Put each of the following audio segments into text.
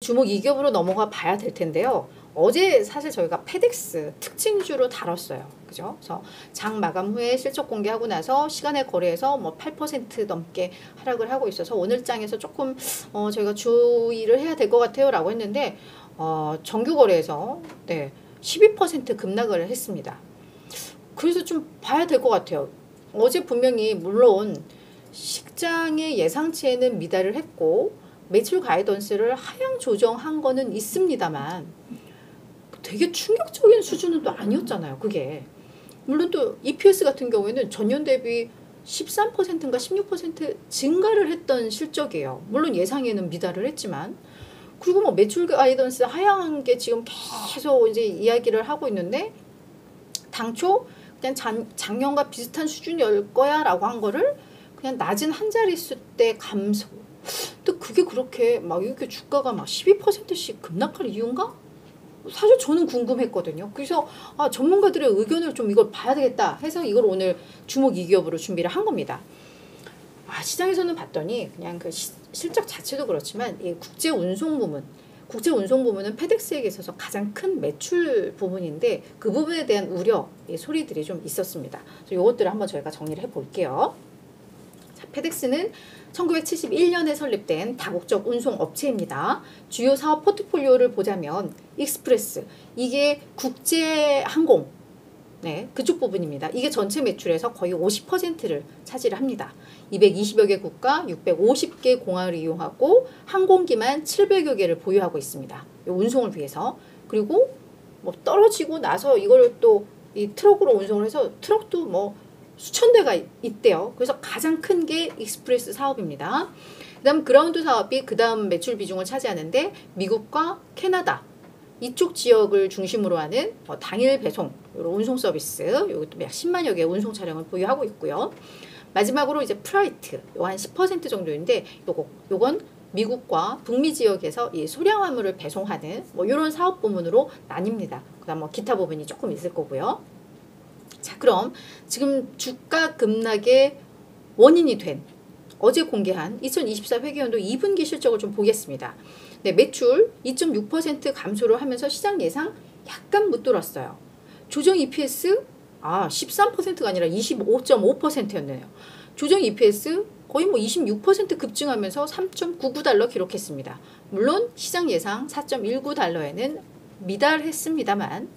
주목 2겹으로 넘어가 봐야 될 텐데요. 어제 사실 저희가 페덱스 특징주로 다뤘어요. 그죠? 그래서 장 마감 후에 실적 공개하고 나서 시간의 거래에서 뭐 8% 넘게 하락을 하고 있어서 오늘 장에서 조금 저희가 주의를 해야 될 것 같아요 라고 했는데 정규 거래에서 네, 12% 급락을 했습니다. 그래서 좀 봐야 될 것 같아요. 어제 분명히 물론 시장의 예상치에는 미달을 했고 매출 가이던스를 하향 조정한 거는 있습니다만 되게 충격적인 수준은 또 아니었잖아요. 그게. 물론 또 EPS 같은 경우에는 전년 대비 13%인가 16% 증가를 했던 실적이에요. 물론 예상에는 미달을 했지만. 그리고 뭐 매출 가이던스 하향한 게 지금 계속 이제 이야기를 하고 있는데 당초 그냥 작년과 비슷한 수준일 거야 라고 한 거를 그냥 낮은 한 자릿수 때 감소. 근데 그게 그렇게 막 이렇게 주가가 막 12%씩 급락할 이유인가? 사실 저는 궁금했거든요. 그래서 전문가들의 의견을 좀 이걸 봐야 되겠다 해서 이걸 오늘 주목 2기업으로 준비를 한 겁니다. 시장에서는 봤더니 그냥 그 실적 자체도 그렇지만 이 국제 운송 부문은 페덱스에게 있어서 가장 큰 매출 부분인데 그 부분에 대한 우려 소리들이 좀 있었습니다. 그래서 이것들을 한번 저희가 정리를 해볼게요. 자, 페덱스는 1971년에 설립된 다국적 운송 업체입니다. 주요 사업 포트폴리오를 보자면 익스프레스, 이게 국제항공, 네, 그쪽 부분입니다. 이게 전체 매출에서 거의 50%를 차지를 합니다. 220여 개 국가, 650개 공항을 이용하고 항공기만 700여 개를 보유하고 있습니다. 이 운송을 위해서. 그리고 뭐 떨어지고 나서 이걸 또 이 트럭으로 운송을 해서 트럭도 뭐 수천 대가 있대요. 그래서 가장 큰 게 익스프레스 사업입니다. 그 다음 그라운드 사업이 그 다음 매출 비중을 차지하는데 미국과 캐나다 이쪽 지역을 중심으로 하는 당일 배송, 운송 서비스, 이것도 약 10만여 개의 운송 차량을 보유하고 있고요. 마지막으로 이제 프라이트, 한 10% 정도인데 요건 미국과 북미 지역에서 이 소량 화물을 배송하는 뭐 이런 사업 부문으로 나뉩니다. 그다음 뭐 기타 부분이 조금 있을 거고요. 자, 그럼 지금 주가 급락의 원인이 된 어제 공개한 2024 회계연도 2분기 실적을 좀 보겠습니다. 네, 매출 2.6% 감소를 하면서 시장 예상 약간 묻돌았어요. 조정 EPS 13%가 아니라 25.5%였네요. 조정 EPS 거의 뭐 26% 급증하면서 3.99달러 기록했습니다. 물론 시장 예상 4.19달러에는 미달했습니다만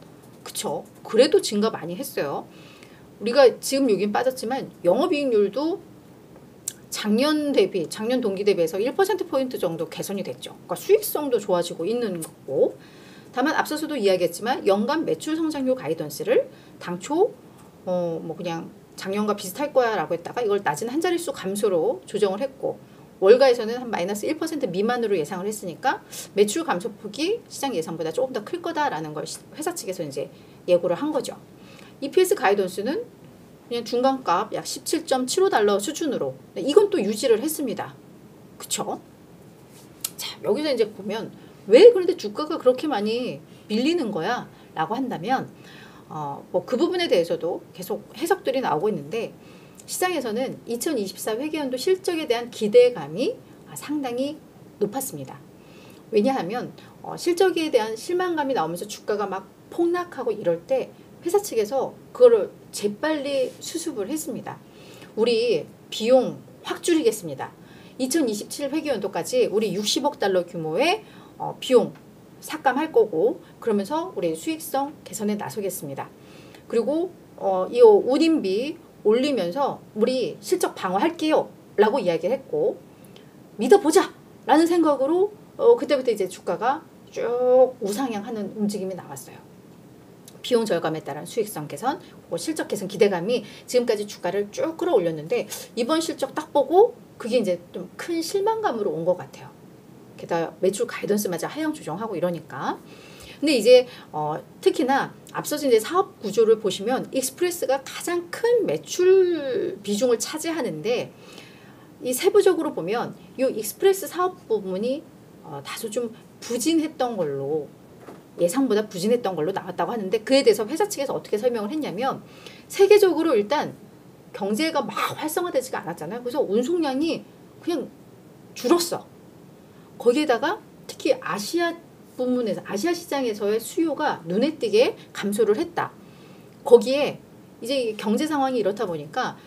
그쵸? 그래도 증가 많이 했어요. 우리가 지금 여긴 빠졌지만 영업이익률도 작년 동기 대비해서 1%포인트 정도 개선이 됐죠. 그러니까 수익성도 좋아지고 있는 거고. 다만 앞서서도 이야기했지만 연간 매출 성장률 가이던스를 당초 뭐 그냥 작년과 비슷할 거야 라고 했다가 이걸 낮은 한 자릿수 감소로 조정을 했고 월가에서는 한 마이너스 1% 미만으로 예상을 했으니까 매출 감소폭이 시장 예상보다 조금 더 클 거다라는 걸 회사 측에서 이제 예고를 한 거죠. EPS 가이던스는 그냥 중간값 약 17.75달러 수준으로 이건 또 유지를 했습니다. 그쵸? 자, 여기서 이제 보면 왜 그런데 주가가 그렇게 많이 밀리는 거야? 라고 한다면 뭐 그 부분에 대해서도 계속 해석들이 나오고 있는데 시장에서는 2024 회계연도 실적에 대한 기대감이 상당히 높았습니다. 왜냐하면 실적에 대한 실망감이 나오면서 주가가 막 폭락하고 이럴 때 회사 측에서 그거를 재빨리 수습을 했습니다. 우리 비용 확 줄이겠습니다. 2027 회계연도까지 우리 60억 달러 규모의 비용 삭감할 거고 그러면서 우리 수익성 개선에 나서겠습니다. 그리고 이 운임비 올리면서 우리 실적 방어할게요 라고 이야기를 했고 믿어보자 라는 생각으로 그때부터 이제 주가가 쭉 우상향하는 움직임이 나왔어요. 비용 절감에 따른 수익성 개선, 실적 개선 기대감이 지금까지 주가를 쭉 끌어올렸는데 이번 실적 딱 보고 그게 이제 좀 큰 실망감으로 온 것 같아요. 게다가 매출 가이던스마저 하향 조정하고 이러니까. 근데 이제 특히나 앞서서 이제 사업 구조를 보시면 익스프레스가 가장 큰 매출 비중을 차지하는데 이 세부적으로 보면 이 익스프레스 사업 부분이 다소 좀 부진했던 걸로 예상보다 부진했던 걸로 나왔다고 하는데 그에 대해서 회사 측에서 어떻게 설명을 했냐면 세계적으로 일단 경제가 막 활성화되지가 않았잖아요. 그래서 운송량이 그냥 줄었어. 거기에다가 특히 아시아 부문에서 아시아 시장에서의 수요가 눈에 띄게 감소를 했다. 거기에 이제 경제 상황이 이렇다 보니까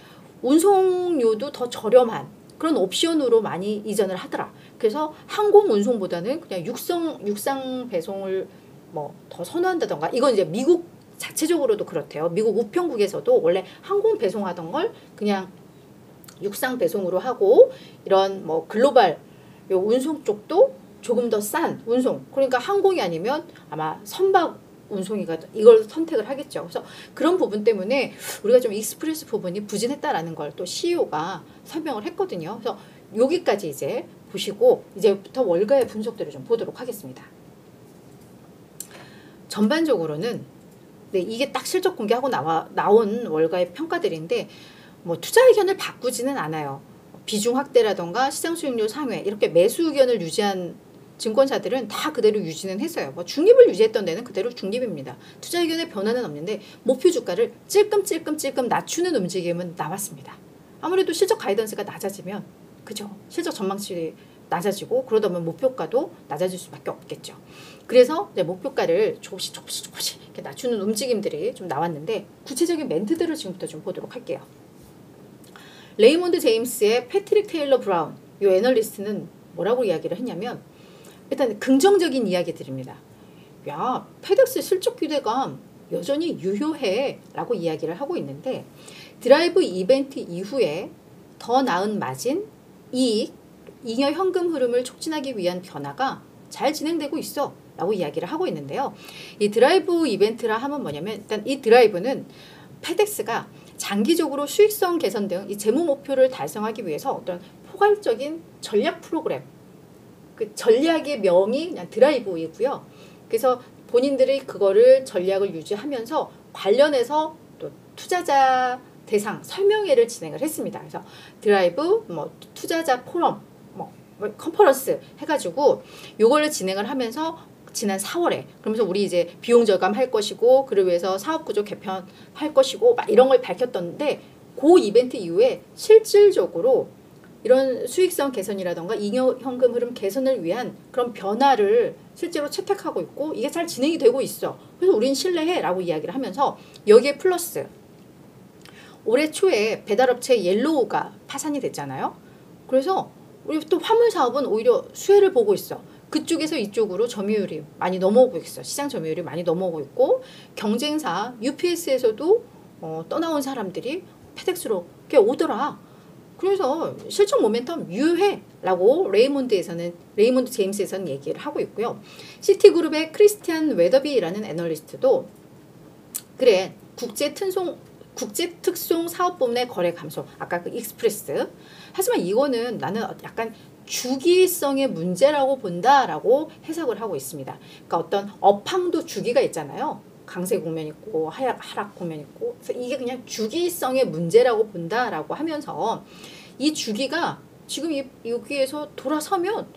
운송료도 더 저렴한 그런 옵션으로 많이 이전을 하더라. 그래서 항공 운송보다는 그냥 육상 배송을 뭐 더 선호한다던가. 이건 이제 미국 자체적으로도 그렇대요. 미국 우편국에서도 원래 항공 배송하던 걸 그냥 육상 배송으로 하고, 이런 뭐 글로벌 요 운송 쪽도 조금 더 싼 운송, 그러니까 항공이 아니면 아마 선박 운송이가 이걸 선택을 하겠죠. 그래서 그런 부분 때문에 우리가 좀 익스프레스 부분이 부진했다라는 걸 또 CEO가 설명을 했거든요. 그래서 여기까지 이제 보시고 이제부터 월가의 분석들을 좀 보도록 하겠습니다. 전반적으로는 네, 이게 딱 실적 공개하고 나온 월가의 평가들인데 뭐 투자 의견을 바꾸지는 않아요. 비중 확대라던가 시장 수익률 상회 이렇게 매수 의견을 유지한 증권사들은 다 그대로 유지는 했어요. 뭐 중립을 유지했던 데는 그대로 중립입니다. 투자 의견의 변화는 없는데 목표 주가를 찔끔찔끔 낮추는 움직임은 나왔습니다. 아무래도 실적 가이던스가 낮아지면 그죠? 실적 전망치 낮아지고 그러다 보면 목표가도 낮아질 수밖에 없겠죠. 그래서 이제 목표가를 조금씩 이렇게 낮추는 움직임들이 좀 나왔는데 구체적인 멘트들을 지금부터 좀 보도록 할게요. 레이몬드 제임스의 패트릭 테일러 브라운 이 애널리스트는 뭐라고 이야기를 했냐면 일단 긍정적인 이야기들입니다. 야, 페덱스 실적 기대감 여전히 유효해 라고 이야기를 하고 있는데 드라이브 이벤트 이후에 더 나은 마진, 이익, 잉여 현금 흐름을 촉진하기 위한 변화가 잘 진행되고 있어 라고 이야기를 하고 있는데요. 이 드라이브 이벤트라 하면 뭐냐면 일단 이 드라이브는 페덱스가 장기적으로 수익성 개선 등 이 재무 목표를 달성하기 위해서 어떤 포괄적인 전략 프로그램, 그 전략의 명이 그냥 드라이브이고요. 그래서 본인들이 그거를 전략을 유지하면서 관련해서 또 투자자 대상 설명회를 진행을 했습니다. 그래서 드라이브 뭐 투자자 포럼 뭐 컨퍼런스 해가지고 요거를 진행을 하면서 지난 4월에 그러면서 우리 이제 비용 절감할 것이고 그를 위해서 사업구조 개편할 것이고 막 이런 걸 밝혔던데 그 이벤트 이후에 실질적으로 이런 수익성 개선이라던가 잉여 현금 흐름 개선을 위한 그런 변화를 실제로 채택하고 있고 이게 잘 진행이 되고 있어. 그래서 우린 신뢰해 라고 이야기를 하면서 여기에 플러스 올해 초에 배달업체 옐로우가 파산이 됐잖아요. 그래서 우리 또 화물 사업은 오히려 수혜를 보고 있어. 그쪽에서 이쪽으로 점유율이 많이 넘어오고 있어. 시장 점유율이 많이 넘어오고 있고 경쟁사 UPS에서도 떠나온 사람들이 페덱스로 이렇게 오더라. 그래서 실적 모멘텀 유효해라고 레이몬드 제임스에서는 얘기를 하고 있고요. 시티그룹의 크리스티안 웨더비라는 애널리스트도 그래 국제 특송 사업부문의 거래 감소 아까 그 익스프레스 하지만 이거는 나는 약간 주기성의 문제라고 본다라고 해석을 하고 있습니다. 그러니까 어떤 업황도 주기가 있잖아요. 강세 국면 있고 하락 국면 있고 그래서 이게 그냥 주기성의 문제라고 본다라고 하면서 이 주기가 지금 여기에서 돌아서면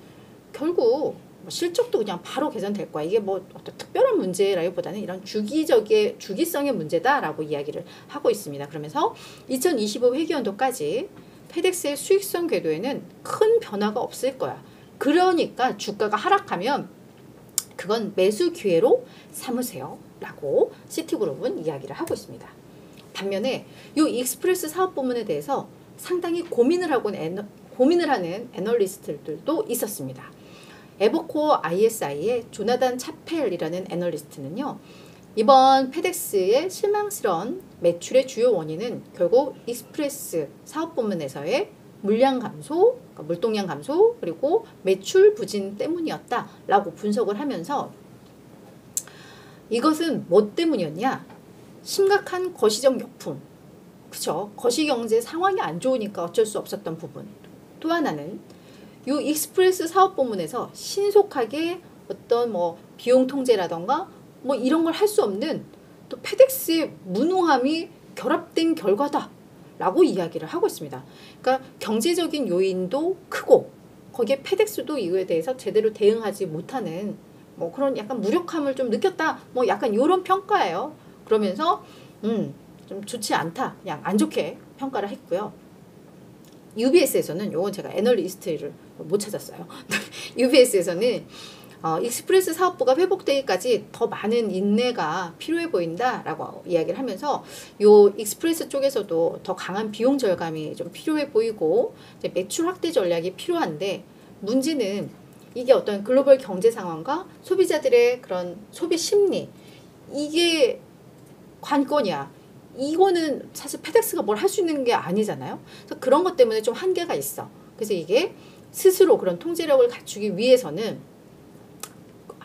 결국 실적도 그냥 바로 개선될 거야. 이게 뭐 어떤 특별한 문제라기보다는 이런 주기성의 문제다라고 이야기를 하고 있습니다. 그러면서 2025 회계연도까지 페덱스의 수익성 궤도에는 큰 변화가 없을 거야. 그러니까 주가가 하락하면 그건 매수 기회로 삼으세요 라고 시티그룹은 이야기를 하고 있습니다. 반면에 이 익스프레스 사업 부문에 대해서 상당히 고민을 하는 애널리스트들도 있었습니다. 에버코어 ISI의 조나단 차펠이라는 애널리스트는요. 이번 페덱스의 실망스러운 매출의 주요 원인은 결국 익스프레스 사업 부문에서의 물량 감소, 그러니까 물동량 감소, 그리고 매출 부진 때문이었다라고 분석을 하면서 이것은 뭐 때문이었냐? 심각한 거시적 역풍, 그쵸? 거시경제 상황이 안 좋으니까 어쩔 수 없었던 부분. 또 하나는 이 익스프레스 사업 부문에서 신속하게 어떤 뭐 비용 통제라던가 뭐 이런 걸 할 수 없는 또 페덱스의 무능함이 결합된 결과다라고 이야기를 하고 있습니다. 그러니까 경제적인 요인도 크고 거기에 페덱스도 이거에 대해서 제대로 대응하지 못하는 뭐 그런 약간 무력함을 좀 느꼈다. 뭐 약간 이런 평가예요. 그러면서 좀 좋지 않다. 그냥 안 좋게 평가를 했고요. UBS에서는 요건 제가 애널리스트를 못 찾았어요. UBS에서는 익스프레스 사업부가 회복되기까지 더 많은 인내가 필요해 보인다라고 이야기를 하면서 요 익스프레스 쪽에서도 더 강한 비용 절감이 좀 필요해 보이고 이제 매출 확대 전략이 필요한데 문제는 이게 어떤 글로벌 경제 상황과 소비자들의 그런 소비 심리 이게 관건이야. 이거는 사실 페덱스가 뭘 할 수 있는 게 아니잖아요. 그래서 그런 것 때문에 좀 한계가 있어. 그래서 이게 스스로 그런 통제력을 갖추기 위해서는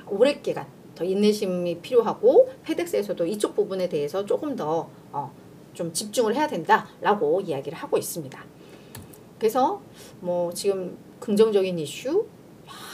오랜 기간 더 인내심이 필요하고 페덱스에서도 이쪽 부분에 대해서 조금 더 좀 집중을 해야 된다라고 이야기를 하고 있습니다. 그래서 뭐 지금 긍정적인 이슈,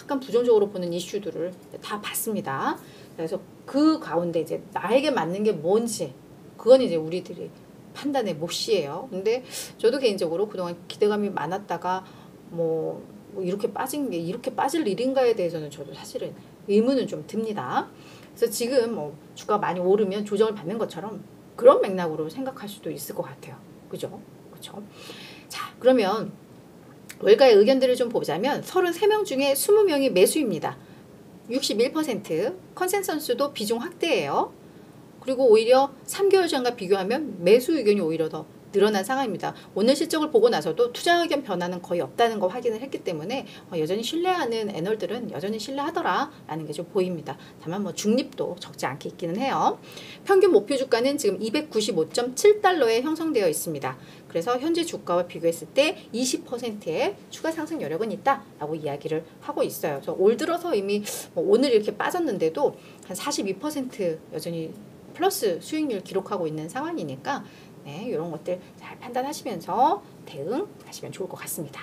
약간 부정적으로 보는 이슈들을 다 봤습니다. 그래서 그 가운데 이제 나에게 맞는 게 뭔지 그건 이제 우리들이 판단의 몫이에요. 근데 저도 개인적으로 그동안 기대감이 많았다가 뭐 이렇게 빠진 게 이렇게 빠질 일인가에 대해서는 저도 사실은 의문은 좀 듭니다. 그래서 지금 뭐 주가 많이 오르면 조정을 받는 것처럼 그런 맥락으로 생각할 수도 있을 것 같아요. 그죠? 그죠? 자, 그러면 월가의 의견들을 좀 보자면 33명 중에 20명이 매수입니다. 61% 컨센서스도 비중 확대예요. 그리고 오히려 3개월 전과 비교하면 매수 의견이 오히려 더 늘어난 상황입니다. 오늘 실적을 보고 나서도 투자 의견 변화는 거의 없다는 거 확인을 했기 때문에 여전히 신뢰하는 애널들은 여전히 신뢰하더라라는 게 좀 보입니다. 다만 뭐 중립도 적지 않게 있기는 해요. 평균 목표 주가는 지금 295.7달러에 형성되어 있습니다. 그래서 현재 주가와 비교했을 때 20%의 추가 상승 여력은 있다라고 이야기를 하고 있어요. 그래서 올 들어서 이미 뭐 오늘 이렇게 빠졌는데도 한 42% 여전히 플러스 수익률 기록하고 있는 상황이니까 네, 이런 것들 잘 판단하시면서 대응하시면 좋을 것 같습니다.